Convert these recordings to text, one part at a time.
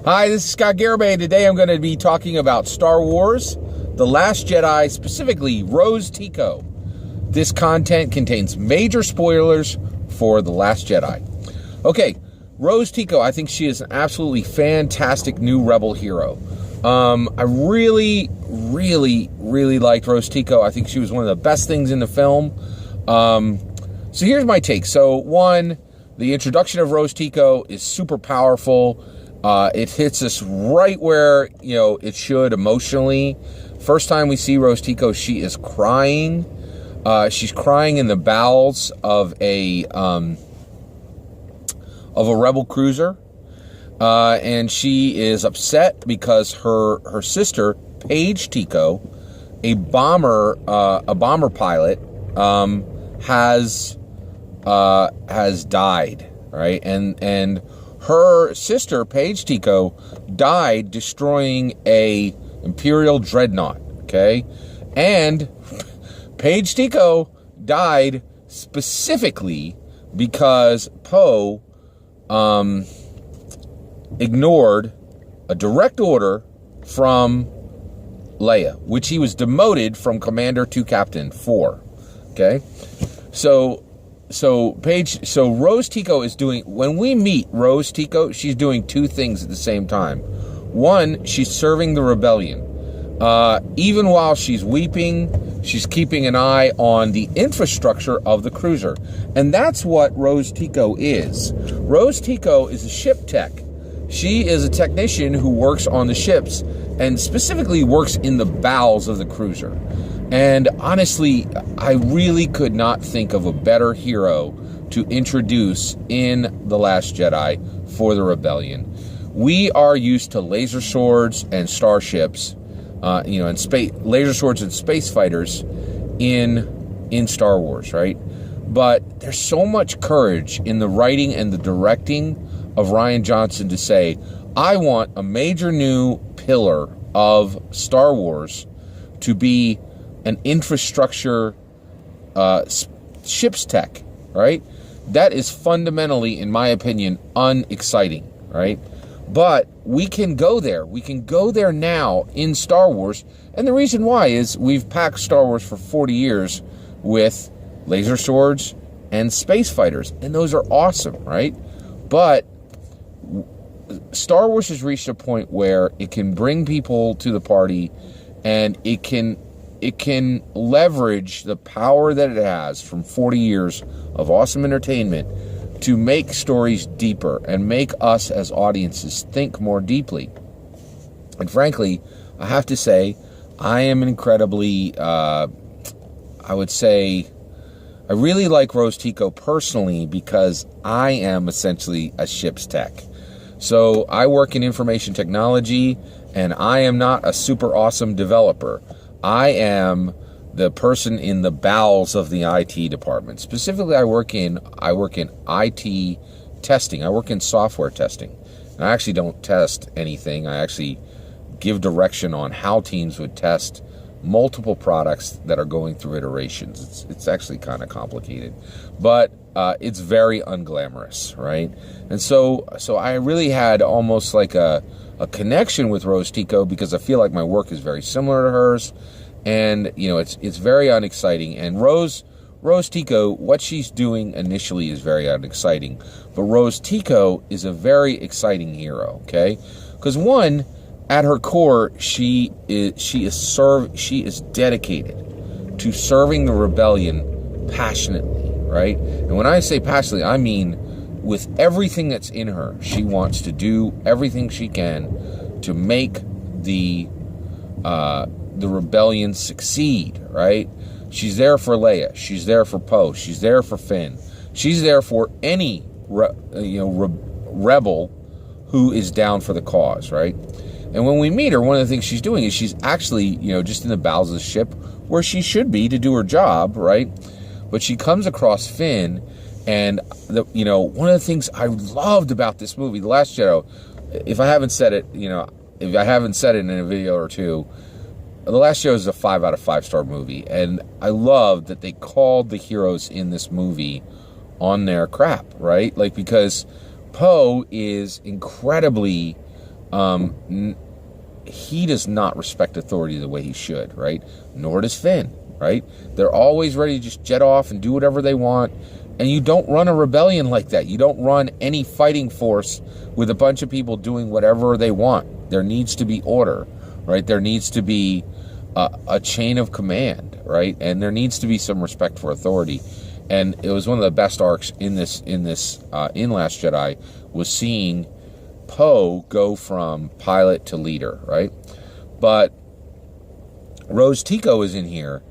Hi, this is Scott Garibay. Today I'm going to be talking about Star Wars, The Last Jedi, specifically Rose Tico. This content contains major spoilers for The Last Jedi. Okay, Rose Tico, I think she is an absolutely fantastic new Rebel hero. I really liked Rose Tico. I think she was one of the best things in the film. So here's my take. So one, the introduction of Rose Tico is super powerful. It hits us right where, it should emotionally. First time we see Rose Tico, she is crying. She's crying in the bowels of a Rebel cruiser. And she is upset because her sister, Paige Tico, a bomber pilot, has died, right? And her sister, Paige Tico, died destroying a Imperial dreadnought, okay? And Paige Tico died specifically because Poe ignored a direct order from Leia, which he was demoted from commander to captain for, okay? So Rose Tico is doing, when we meet Rose Tico, she's doing two things at the same time. One, she's serving the rebellion. Even while she's weeping, she's keeping an eye on the infrastructure of the cruiser. And that's what Rose Tico is. Rose Tico is a ship tech. She is a technician who works on the ships and specifically works in the bowels of the cruiser. And honestly, I really could not think of a better hero to introduce in The Last Jedi for the rebellion. We are used to laser swords and starships, and laser swords and space fighters in Star Wars, right? But there's so much courage in the writing and the directing of Rian Johnson to say, I want a major new pillar of Star Wars to be an infrastructure ship's tech, right? That is fundamentally, in my opinion, unexciting, right? But we can go there. We can go there now in Star Wars. And the reason why is we've packed Star Wars for 40 years with laser swords and space fighters. And those are awesome, right? But Star Wars has reached a point where it can bring people to the party, and it can leverage the power that it has from 40 years of awesome entertainment to make stories deeper and make us as audiences think more deeply. And frankly, I have to say, I am incredibly, I really like Rose Tico personally because I am essentially a ship's tech. So I work in information technology, and I am not a super awesome developer. I am the person in the bowels of the IT department. Specifically, I work in IT testing. I work in software testing. And I actually don't test anything. I actually give direction on how teams would test multiple products that are going through iterations. It's actually kind of complicated, but it's very unglamorous, right? And so I really had almost like a connection with Rose Tico because I feel like my work is very similar to hers, and it's very unexciting. And Rose Tico, what she's doing initially is very unexciting, but Rose Tico is a very exciting hero, okay? Because one, at her core, she is dedicated to serving the rebellion passionately, right? And when I say passionately, I mean with everything that's in her. She wants to do everything she can to make the rebellion succeed, right? She's there for Leia. She's there for Poe. She's there for Finn. She's there for any rebel who is down for the cause, right? And when we meet her, one of the things she's doing is she's actually, just in the bowels of the ship where she should be to do her job, right? But she comes across Finn, and one of the things I loved about this movie, The Last Jedi, if I haven't said it, if I haven't said it in a video or two, The Last Jedi is a 5 out of 5 star movie, and I love that they called the heroes in this movie on their crap, right? Like, because Poe is incredibly he does not respect authority the way he should, right? Nor does Finn, right? They're always ready to just jet off and do whatever they want. And you don't run a rebellion like that. You don't run any fighting force with a bunch of people doing whatever they want. There needs to be order, right? There needs to be a chain of command, right? And there needs to be some respect for authority. And it was one of the best arcs in Last Jedi, was seeing Poe go from pilot to leader, right? But Rose Tico is in here,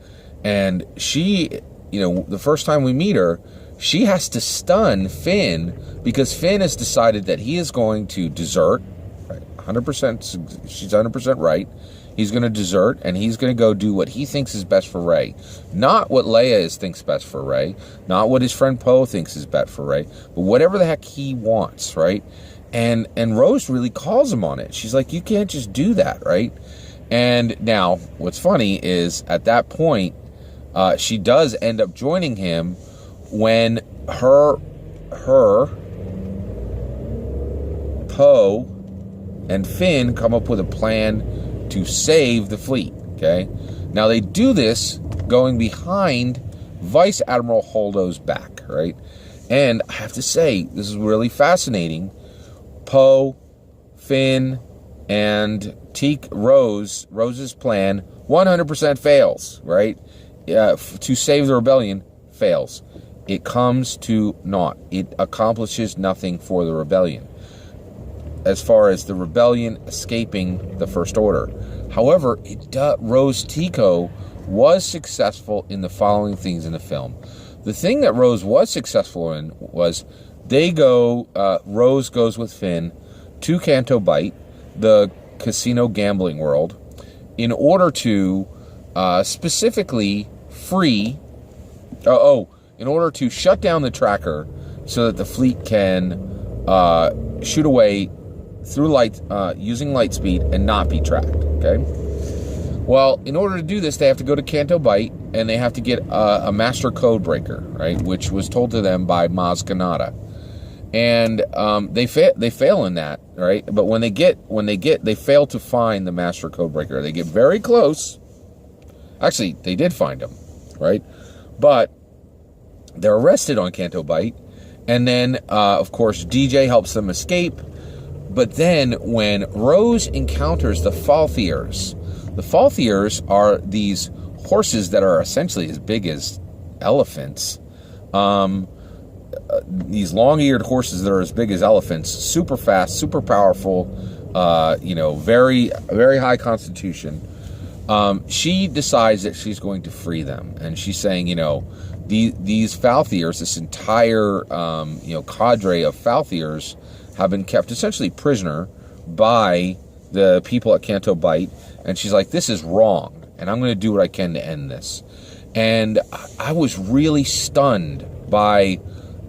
and she, the first time we meet her, she has to stun Finn because Finn has decided that he is going to desert, right? 100%, she's 100% right. He's going to desert, and he's going to go do what he thinks is best for Rey. Not what Leia thinks best for Rey, not what his friend Poe thinks is best for Rey, but whatever the heck he wants, right? And Rose really calls him on it. She's like, you can't just do that, right? And now, what's funny is, at that point, she does end up joining him when her, Poe, and Finn come up with a plan to save the fleet, okay? Now, they do this going behind Vice Admiral Holdo's back, right? And I have to say, this is really fascinating. Poe, Finn, and Rose's plan 100% fails, right? To save the rebellion, fails. It comes to naught. It accomplishes nothing for the rebellion, as far as the rebellion escaping the First Order. However, Rose Tico was successful in the following things in the film. The thing that Rose was successful in was Rose goes with Finn to Canto Bight, the casino gambling world, in order to specifically in order to shut down the tracker so that the fleet can shoot away through light, using light speed and not be tracked, okay? Well, in order to do this, they have to go to Canto Bight, and they have to get a master code breaker, right, which was told to them by Maz Kanata. And they fail in that, right? But when they fail to find the master code breaker. They get very close. Actually, they did find him, right? But they're arrested on Canto Bight, and then, of course, DJ helps them escape. But then, when Rose encounters the Falthiers are these horses that are essentially as big as elephants. These long-eared horses that are as big as elephants, super fast, super powerful, very, very high constitution. She decides that she's going to free them, and she's saying, these Falthiers, this entire, cadre of Falthiers, have been kept essentially prisoner by the people at Canto Bight, and she's like, this is wrong, and I'm going to do what I can to end this. And I was really stunned by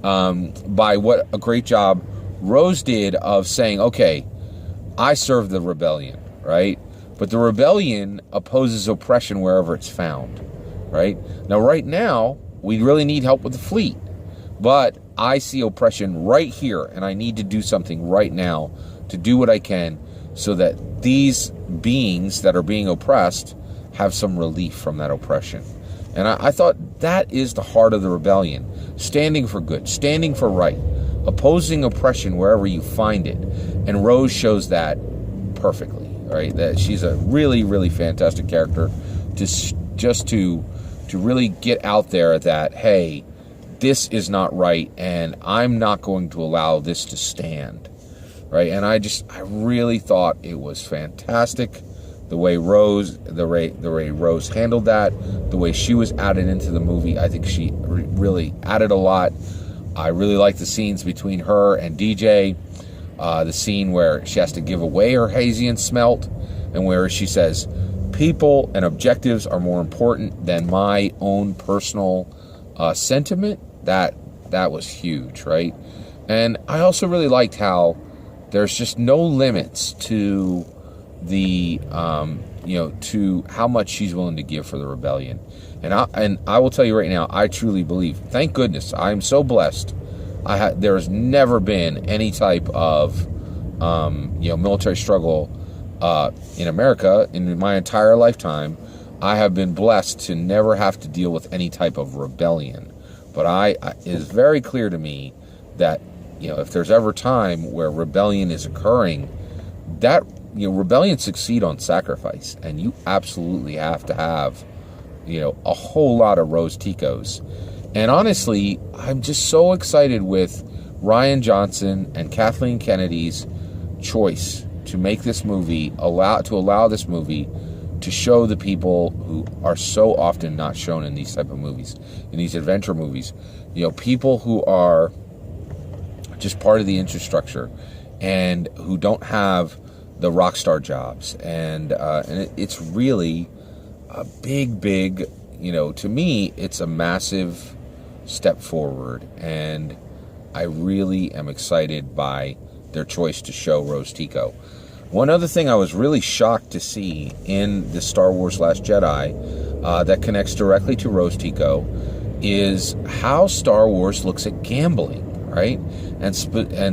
what a great job Rose did of saying, okay, I serve the rebellion, right? But the rebellion opposes oppression wherever it's found, right? Now, right now, we really need help with the fleet, but I see oppression right here, and I need to do something right now to do what I can so that these beings that are being oppressed have some relief from that oppression. And I thought that is the heart of the rebellion. Standing for good, standing for right, opposing oppression wherever you find it. And Rose shows that perfectly, right? That she's a really, really fantastic character to really get out there that, hey, this is not right, and I'm not going to allow this to stand, right? And I really thought it was fantastic. The way Rose handled that, the way she was added into the movie, I think she really added a lot. I really like the scenes between her and DJ, the scene where she has to give away her Hazian smelt, and where she says, people and objectives are more important than my own personal sentiment. That was huge, right? And I also really liked how there's just no limits to the to how much she's willing to give for the rebellion. And I will tell you right now, I truly believe, thank goodness, I'm so blessed. There has never been any type of military struggle in America in my entire lifetime, I have been blessed to never have to deal with any type of rebellion. But it is very clear to me that, if there's ever time where rebellion is occurring, that, rebellions succeed on sacrifice, and you absolutely have to have, a whole lot of Rose Ticos. And honestly, I'm just so excited with Rian Johnson and Kathleen Kennedy's choice to make this movie, allow this movie to show the people who are so often not shown in these type of movies, in these adventure movies, people who are just part of the infrastructure and who don't have the rock star jobs. And it's really a big, to me, it's a massive step forward. And I really am excited by their choice to show Rose Tico. One other thing I was really shocked to see in the Star Wars Last Jedi that connects directly to Rose Tico is how Star Wars looks at gambling, right? And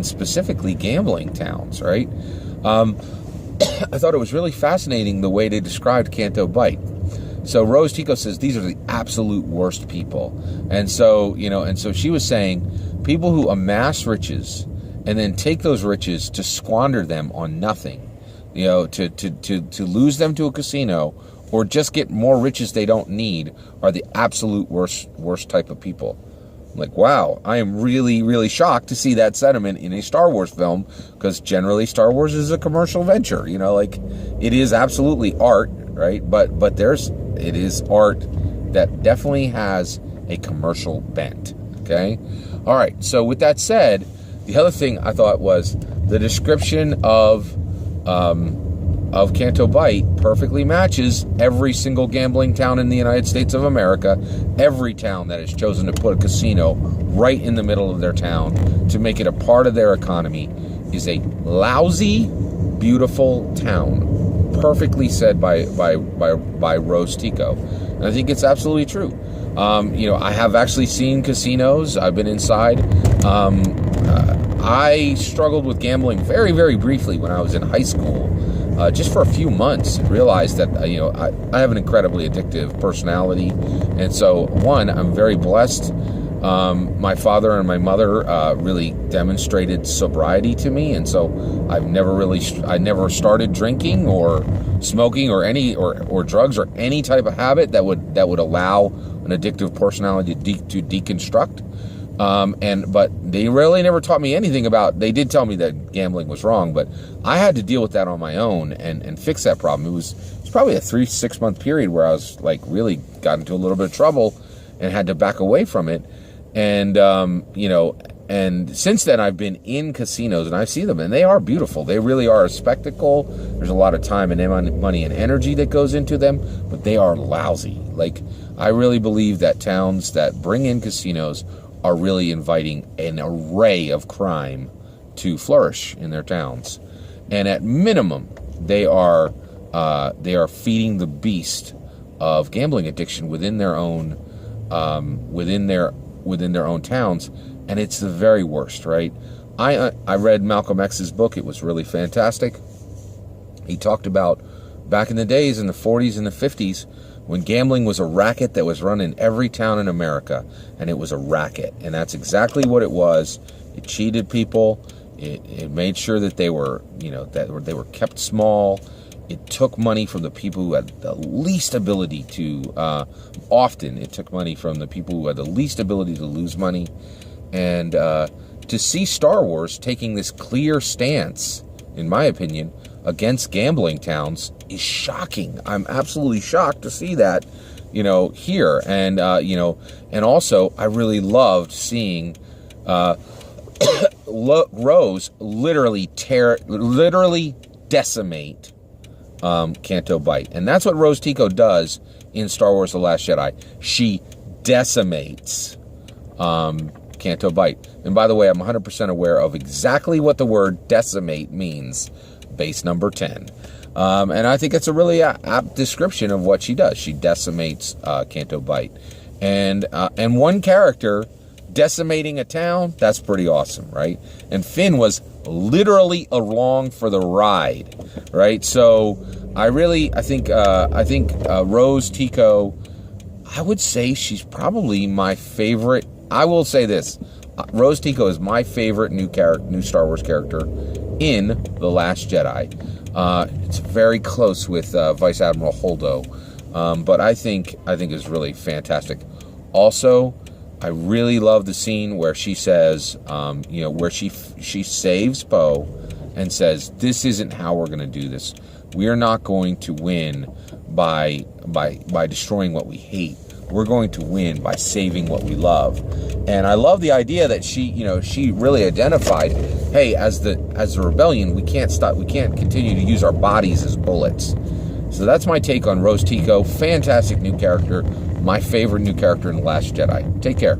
specifically gambling towns, right? I thought it was really fascinating the way they described Canto Bight. So Rose Tico says these are the absolute worst people. And so, so she was saying people who amass riches and then take those riches to squander them on nothing, to lose them to a casino or just get more riches they don't need are the absolute worst type of people. I'm like, wow, I am really, really shocked to see that sentiment in a Star Wars film, because generally Star Wars is a commercial venture, it is absolutely art, right? But it is art that definitely has a commercial bent, okay? All right, so with that said, the other thing I thought was the description of Canto Bight perfectly matches every single gambling town in the United States of America. Every town that has chosen to put a casino right in the middle of their town to make it a part of their economy is a lousy, beautiful town. Perfectly said by Rose Tico. And I think it's absolutely true. I have actually seen casinos. I've been inside. I struggled with gambling very, very briefly when I was in high school, just for a few months, and realized that, I have an incredibly addictive personality. And so, one, I'm very blessed. My father and my mother really demonstrated sobriety to me, and so I never started drinking or smoking or or drugs or any type of habit that would allow an addictive personality to deconstruct. But they really never taught me anything about. They did tell me that gambling was wrong, but I had to deal with that on my own and fix that problem. It was probably a 3-6 month period where I was really got into a little bit of trouble and had to back away from it. And, and since then I've been in casinos and I see them, and they are beautiful. They really are a spectacle. There's a lot of time and money and energy that goes into them, but they are lousy. I really believe that towns that bring in casinos are really inviting an array of crime to flourish in their towns. And at minimum, they are feeding the beast of gambling addiction within their own towns, and it's the very worst, right? I read Malcolm X's book. It was really fantastic. He talked about back in the days in the 40s and the 50s when gambling was a racket that was run in every town in America, and it was a racket, and that's exactly what it was. It cheated people. It made sure that they were, they were kept small. It took money from the people who had the least ability to, often it took money from the people who had the least ability to lose money. And to see Star Wars taking this clear stance, in my opinion, against gambling towns is shocking. I'm absolutely shocked to see that, here. And, and also I really loved seeing Rose literally decimate Canto Bight. And that's what Rose Tico does in Star Wars The Last Jedi. She decimates Canto Bight. And by the way, I'm 100% aware of exactly what the word decimate means. Base number 10. And I think it's a really apt description of what she does. She decimates Canto Bight. And one character decimating a town, that's pretty awesome, right? And Finn was literally along for the ride, right? So I think Rose Tico, I would say she's probably my favorite. I will say this. Rose Tico is my favorite new Star Wars character in The Last Jedi. It's very close with Vice Admiral Holdo, but I think it's really fantastic. Also, I really love the scene where she says, where she saves Poe and says, "This isn't how we're going to do this. We are not going to win by destroying what we hate. We're going to win by saving what we love." And I love the idea that she really identified, hey, as the rebellion, we can't continue to use our bodies as bullets. So that's my take on Rose Tico. Fantastic new character. My favorite new character in The Last Jedi. Take care.